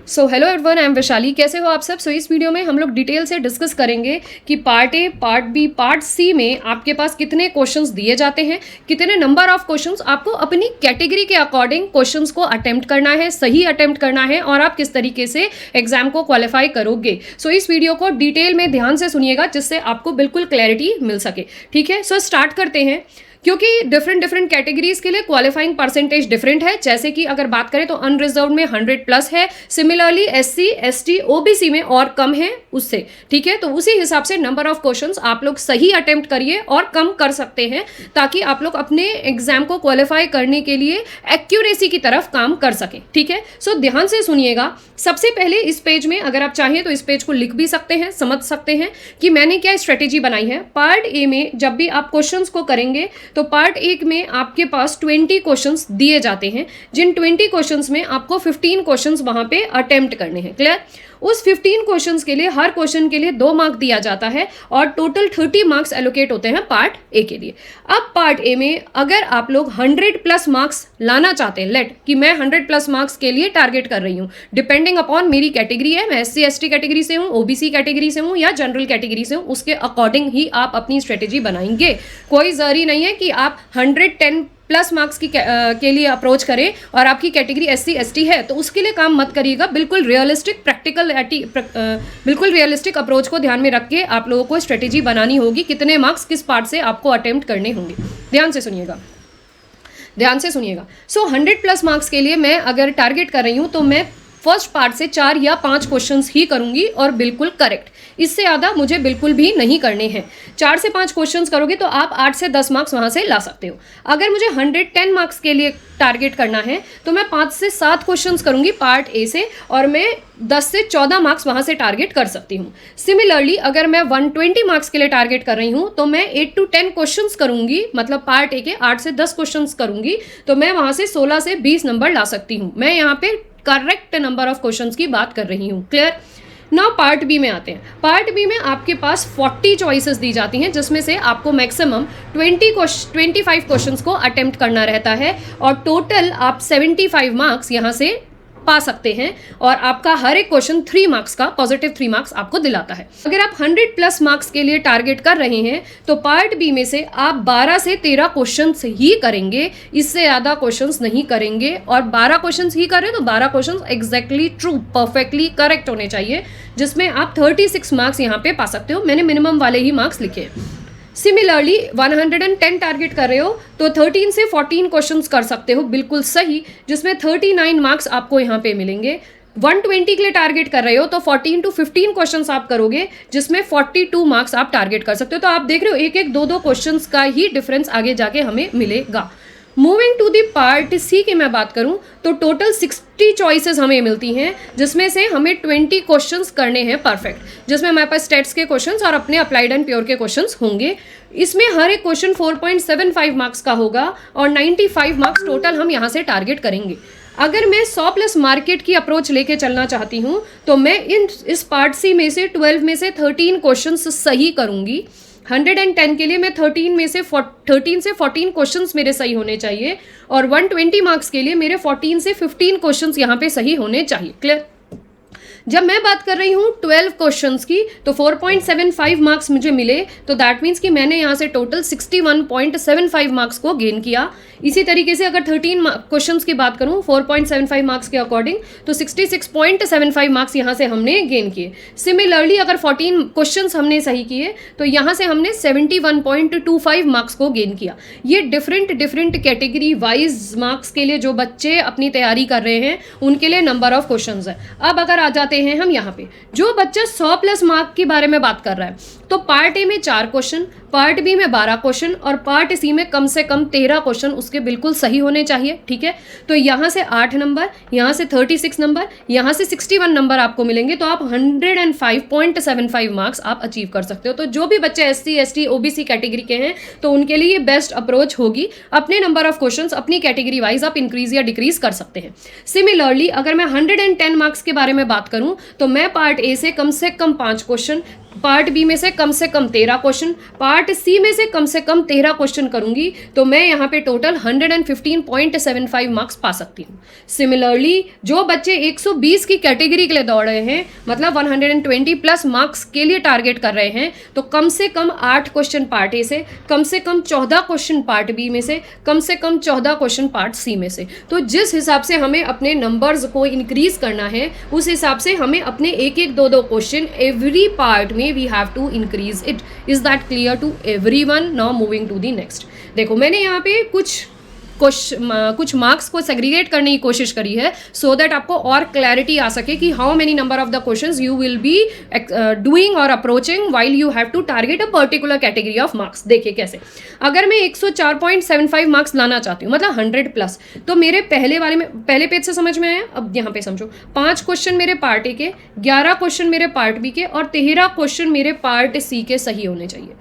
So hello everyone, I am Vaishali. कैसे हो आप सब? इस वीडियो में हम लोग डिटेल से डिस्कस करेंगे कि part A, part B, part C में आपके पास कितने क्वेश्चंस दिए जाते हैं, कितने नंबर ऑफ क्वेश्चंस आपको अपनी कैटेगरी के अकॉर्डिंग क्वेश्चंस को अटेम्प्ट करना है, सही अटेम्प्ट करना है और आप किस तरीके से एग्जाम को क्वालिफाई करोगे। इस वीडियो को डिटेल में ध्यान से सुनिएगा जिससे आपको बिल्कुल क्लैरिटी मिल सके। ठीक है, स्टार्ट करते हैं। क्योंकि डिफरेंट कैटेगरीज के लिए क्वालिफाइंग परसेंटेज डिफरेंट है। जैसे कि अगर बात करें तो अनरिजर्व में 100+ है, सिमिलरली SC ST OBC में और कम है उससे। ठीक है, तो उसी हिसाब से नंबर ऑफ क्वेश्चंस आप लोग सही अटेम्प्ट करिए और कम कर सकते हैं ताकि आप लोग अपने एग्जाम को क्वालिफाई करने के लिए एक्यूरेसी की तरफ काम कर सकें। ठीक है, ध्यान से सुनिएगा। सबसे पहले इस पेज में अगर आप चाहें तो इस पेज को लिख भी सकते हैं, समझ सकते हैं कि मैंने क्या स्ट्रेटेजी बनाई है। पार्ट ए में जब भी आप क्वेश्चंस को करेंगे तो पार्ट एक में आपके पास 20 क्वेश्चंस दिए जाते हैं, जिन 20 क्वेश्चंस में आपको 15 क्वेश्चंस वहां पे अटेम्प्ट करने हैं। क्लियर? उस 15 क्वेश्चंस के लिए हर क्वेश्चन के लिए 2 मार्क दिया जाता है और टोटल 30 मार्क्स एलोकेट होते हैं पार्ट ए के लिए। अब पार्ट ए में अगर आप लोग 100+ मार्क्स लाना चाहते हैं, लेट कि मैं 100+ मार्क्स के लिए टारगेट कर रही हूँ, डिपेंडिंग अपॉन मेरी कैटेगरी है, मैं SC ST कैटेगरी से हूँ, OBC कैटेगरी से हूँ या जनरल कैटेगरी से हूँ, उसके अकॉर्डिंग ही आप अपनी स्ट्रेटेजी बनाएंगे। कोई जरूरी नहीं है कि आप 110+ मार्क्स के लिए अप्रोच करें और आपकी कैटेगरी SC ST है तो उसके लिए काम मत करिएगा। बिल्कुल रियलिस्टिक बिल्कुल रियलिस्टिक अप्रोच को ध्यान में रख के आप लोगों को स्ट्रेटेजी बनानी होगी, कितने मार्क्स किस पार्ट से आपको अटेम्प्ट करने होंगे। ध्यान से सुनिएगा। 100+ मार्क्स के लिए मैं अगर टारगेट कर रही हूँ तो मैं फर्स्ट पार्ट से 4 या 5 क्वेश्चंस ही करूंगी और बिल्कुल करेक्ट। इससे ज़्यादा मुझे बिल्कुल भी नहीं करने हैं। 4 से 5 क्वेश्चंस करोगे तो आप 8 से 10 मार्क्स वहां से ला सकते हो। अगर मुझे 110 मार्क्स के लिए टारगेट करना है तो मैं 5 से 7 क्वेश्चंस करूंगी पार्ट ए से और मैं 10 से 14 मार्क्स वहां से टारगेट कर सकती हूँ। सिमिलरली अगर मैं 120 मार्क्स के लिए टारगेट कर रही हूँ तो मैं 8 to 10 क्वेश्चंस करूंगी, मतलब पार्ट ए के 8 से 10 क्वेश्चंस करूंगी तो मैं वहां से 16 से 20 नंबर ला सकती हूँ। मैं यहाँ पे करेक्ट नंबर ऑफ क्वेश्चंस की बात कर रही हूँ। क्लियर? नाउ पार्ट बी में आते हैं। पार्ट बी में आपके पास 40 चॉइसेस दी जाती हैं जिसमें से आपको मैक्सिमम 25 क्वेश्चंस को अटेम्प्ट करना रहता है और टोटल आप 75 मार्क्स यहाँ से पा सकते हैं और आपका हर एक क्वेश्चन 3 मार्क्स का पॉजिटिव 3 मार्क्स आपको दिलाता है। अगर आप 100+ मार्क्स के लिए टारगेट कर रहे हैं तो पार्ट बी में से आप 12 से 13 क्वेश्चंस ही करेंगे, इससे ज़्यादा क्वेश्चंस नहीं करेंगे। और 12 क्वेश्चंस ही करें तो 12 questions exactly true, perfectly correct होने चाहिए, जिसमें आप 36 मार्क्स यहाँ पे पा सकते हो। मैंने मिनिमम वाले ही मार्क्स लिखे हैं। सिमिलरली 110 टारगेट कर रहे हो तो 13 से 14 क्वेश्चंस कर सकते हो, बिल्कुल सही, जिसमें 39 मार्क्स आपको यहाँ पे मिलेंगे। 120 के लिए टारगेट कर रहे हो तो 14 to 15 क्वेश्चंस आप करोगे जिसमें 42 मार्क्स आप टारगेट कर सकते हो। तो आप देख रहे हो एक एक 2 क्वेश्चंस का ही डिफरेंस आगे जाके हमें मिलेगा। Moving to the part C की मैं बात करूं तो टोटल 60 चॉइसेस हमें मिलती हैं जिसमें से हमें 20 क्वेश्चंस करने हैं परफेक्ट, जिसमें हमारे पास स्टेट्स के क्वेश्चंस और अपने अप्लाइड एंड प्योर के क्वेश्चंस होंगे। इसमें हर एक क्वेश्चन 4.75 मार्क्स का होगा और 95 मार्क्स टोटल हम यहाँ से टारगेट करेंगे। अगर मैं 100+ मार्केट की अप्रोच लेके चलना चाहती हूँ तो मैं इस पार्ट सी में से 12 में से 13 क्वेश्चंस सही करूँगी। 110 के लिए मैं 13 से 14 क्वेश्चंस मेरे सही होने चाहिए और 120 मार्क्स के लिए मेरे 14 से 15 क्वेश्चंस यहाँ पे सही होने चाहिए। क्लियर? जब मैं बात कर रही हूँ 12 क्वेश्चंस की तो 4.75 मार्क्स मुझे मिले, तो दैट मीन्स कि मैंने यहाँ से टोटल 61.75 मार्क्स को गेन किया। इसी तरीके से अगर 13 क्वेश्चंस की बात करूँ 4.75 मार्क्स के अकॉर्डिंग तो 66.75 मार्क्स यहाँ से हमने गेन किए। सिमिलरली अगर 14 क्वेश्चंस हमने सही किए तो यहाँ से हमने 71.25 मार्क्स को गेन किया। ये डिफरेंट कैटेगरी वाइज मार्क्स के लिए जो बच्चे अपनी तैयारी कर रहे हैं उनके लिए नंबर ऑफ क्वेश्चंस है। अब अगर आ जाते हैं हम यहाँ पे, जो बच्चा 100+ मार्क के बारे में बात कर रहा है तो पार्ट ए में 4 क्वेश्चन, पार्ट बी में 12 क्वेश्चन और पार्ट सी में कम से कम 13 क्वेश्चन उसके बिल्कुल सही होने चाहिए। ठीक है, तो यहाँ से 8 नंबर, यहाँ से 36 नंबर, यहाँ से 61 नंबर आपको मिलेंगे तो आप 105.75 मार्क्स आप अचीव कर सकते हो। तो जो भी बच्चे SC ST OBC कैटेगरी के हैं तो उनके लिए ये बेस्ट अप्रोच होगी। अपने नंबर ऑफ क्वेश्चंस अपनी कैटेगरी वाइज आप इंक्रीज या डिक्रीज कर सकते हैं। सिमिलरली अगर मैं 110 मार्क्स के बारे में बात करूं तो मैं पार्ट ए से कम 5 क्वेश्चन, पार्ट बी में से कम से कम 13 क्वेश्चन, पार्ट सी में से कम 13 क्वेश्चन करूंगी तो मैं यहाँ पे टोटल 115.75 मार्क्स पा सकती हूँ। सिमिलरली जो बच्चे 120 की कैटेगरी के लिए दौड़ रहे हैं, मतलब 120 प्लस मार्क्स के लिए टारगेट कर रहे हैं, तो कम से कम 8 क्वेश्चन पार्ट ए से, कम 14 क्वेश्चन पार्ट बी में से, कम 14 क्वेश्चन पार्ट सी में से। तो जिस हिसाब से हमें अपने नंबर्स को इंक्रीज करना है उस हिसाब से हमें अपने एक एक दो क्वेश्चन एवरी पार्ट में we have to increase it. Is that clear to everyone? Now moving to the next. देखो मैंने यहाँ पे कुछ मार्क्स को सेग्रीगेट करने की कोशिश करी है सो दैट आपको और क्लैरिटी आ सके कि how many number of the questions you will be doing और approaching while you have to target a particular category of marks. देखिए कैसे, अगर मैं 104.75 मार्क्स लाना चाहती हूँ, मतलब 100 प्लस, तो मेरे पहले पेज से समझ में आया। अब यहाँ पे समझो, 5 क्वेश्चन मेरे पार्ट ए के, 11 क्वेश्चन मेरे पार्ट बी के और 13 क्वेश्चन मेरे पार्ट सी के सही होने चाहिए।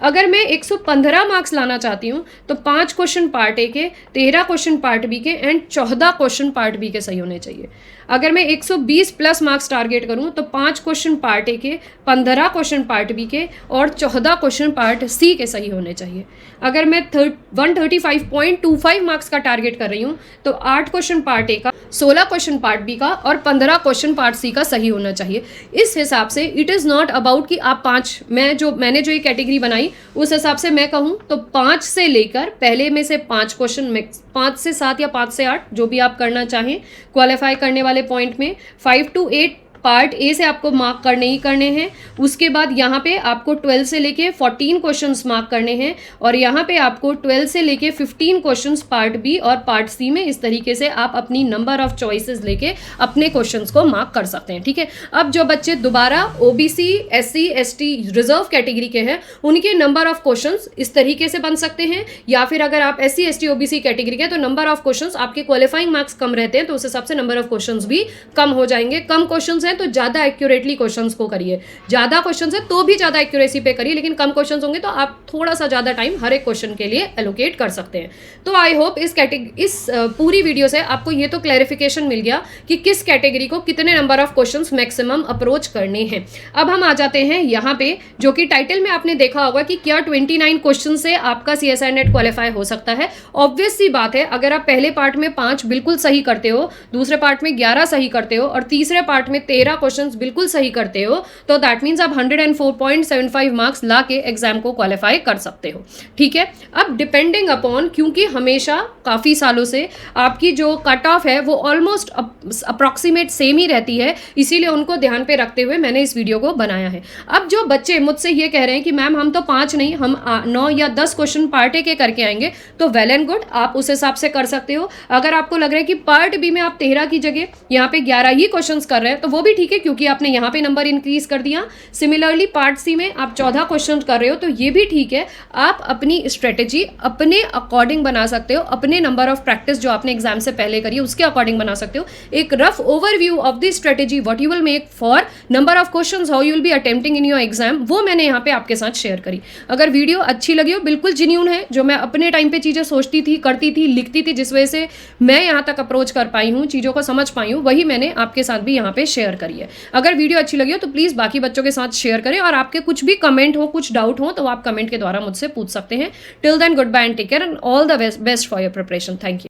अगर मैं 115 मार्क्स लाना चाहती हूँ तो 5 क्वेश्चन पार्ट ए के, 13 क्वेश्चन पार्ट बी के एंड 14 क्वेश्चन पार्ट बी के सही होने चाहिए। अगर मैं 120 प्लस मार्क्स टारगेट करूँ तो 5 क्वेश्चन पार्ट ए के, 15 क्वेश्चन पार्ट बी के और 14 क्वेश्चन पार्ट सी के सही होने चाहिए। अगर मैं 135.25 मार्क्स का टारगेट कर रही हूँ तो 8 क्वेश्चन पार्ट ए का, 16 क्वेश्चन पार्ट बी का और 15 क्वेश्चन पार्ट सी का सही होना चाहिए। इस हिसाब से इट इज़ नॉट अबाउट कि आप मैंने जो ये कैटेगरी बनाई उस हिसाब से मैं कहूँ तो 5 से लेकर, पहले में से 5 क्वेश्चन, 5 से 7 या 5 से 8 जो भी आप करना चाहें क्वालिफाई करने वाले पॉइंट में, 5 to 8 पार्ट ए से आपको मार्क करने ही करने हैं। उसके बाद यहाँ पे आपको 12 से लेके 14 क्वेश्चंस मार्क करने हैं और यहाँ पे आपको 12 से लेके 15 क्वेश्चंस पार्ट बी और पार्ट सी में। इस तरीके से आप अपनी नंबर ऑफ चॉइसेस लेके अपने क्वेश्चंस को मार्क कर सकते हैं, ठीक है। अब जो बच्चे दोबारा OBC, SC, ST, reserve category के हैं उनके नंबर ऑफ क्वेश्चंस इस तरीके से बन सकते हैं, या फिर अगर आप एससी, एसटी, ओबीसी कैटेगरी के तो नंबर ऑफ क्वेश्चंस आपके क्वालिफाइंग मार्क्स कम रहते हैं तो उस हिसाब से नंबर ऑफ क्वेश्चंस भी कम हो जाएंगे। कम क्वेश्चंस तो ज़्यादा एक्यूरेटली क्वेश्चंस को करिए, ज़्यादा क्वेश्चंस है तो भी ज़्यादा एक्यूरेसी पे करिए, लेकिन कम क्वेश्चंस होंगे तो आप थोड़ा सा ज़्यादा टाइम हर एक क्वेश्चन के लिए एलोकेट कर सकते हैं। तो आई होप इस पूरी वीडियो से आपको ये तो क्लैरिफिकेशन मिल गया कि किस कैटेगरी को कितने number of questions maximum approach करने हैं। अब हम आ जाते हैं यहाँ पे, जो कि टाइटल में आपने देखा होगा कि क्या 29 क्वेश्चन से आपका CSIR नेट क्वालिफाई हो सकता है। ऑब्वियस सी बात है, अगर आप पहले पार्ट में 5 बिल्कुल सही करते हो, दूसरे पार्ट में 11 सही करते हो और तीसरे पार्ट में 13 क्वेश्चन बिल्कुल सही करते हो तो दैट मीन्स आप 104.75 मार्क्स ला के एग्जाम को क्वालिफाई कर सकते हो, ठीक है। अब डिपेंडिंग अपॉन, क्योंकि हमेशा काफ़ी सालों से आपकी जो कट ऑफ है वो ऑलमोस्ट अप्रॉक्सीमेट सेम ही रहती है, इसीलिए उनको ध्यान पे रखते हुए मैंने इस वीडियो को बनाया है। अब जो बच्चे मुझसे ये कह रहे हैं कि मैम हम तो 5 नहीं, हम 9 या 10 क्वेश्चन पार्ट ए के करके आएंगे, तो वेल एंड गुड, आप उस हिसाब से कर सकते हो। अगर आपको लग रहा है कि पार्ट बी में आप 13 की जगह यहाँ पे 11 ही क्वेश्चन कर रहे हैं तो वो भी ठीक है, क्योंकि आपने यहाँ पे नंबर इंक्रीज कर दिया। सिमिलरली पार्ट सी में आप 14 क्वेश्चन कर रहे हो तो ये भी ठीक है, आप अपनी स्ट्रेटेजी अपने अकॉर्डिंग बना सकते हो, अपने नंबर ऑफ प्रैक्टिस जो आपने एग्जाम से पहले करी है उसके अकॉर्डिंग बना सकते हो। एक rough overview of the strategy what you will make for number of questions, how you will B attempting in your exam, वो मैंने यहाँ पे आपके साथ शेयर करी। अगर वीडियो अच्छी लगी हो, बिल्कुल जेन्युइन है, जो मैं अपने टाइम पे चीज़ें सोचती थी, करती थी, लिखती थी, जिस वजह से मैं यहाँ तक अप्रोच कर पाई हूँ, चीज़ों को समझ पाई हूँ, वही मैंने आपके साथ भी यहाँ पे शेयर करी है। अगर वीडियो अच्छी लगी हो तो प्लीज़ बाकी बच्चों के साथ शेयर करें, और आपके कुछ भी कमेंट हो, कुछ डाउट हो तो आप कमेंट के द्वारा मुझसे पूछ सकते हैं। Till then good bye and take care and all the best for your preparation. Thank you.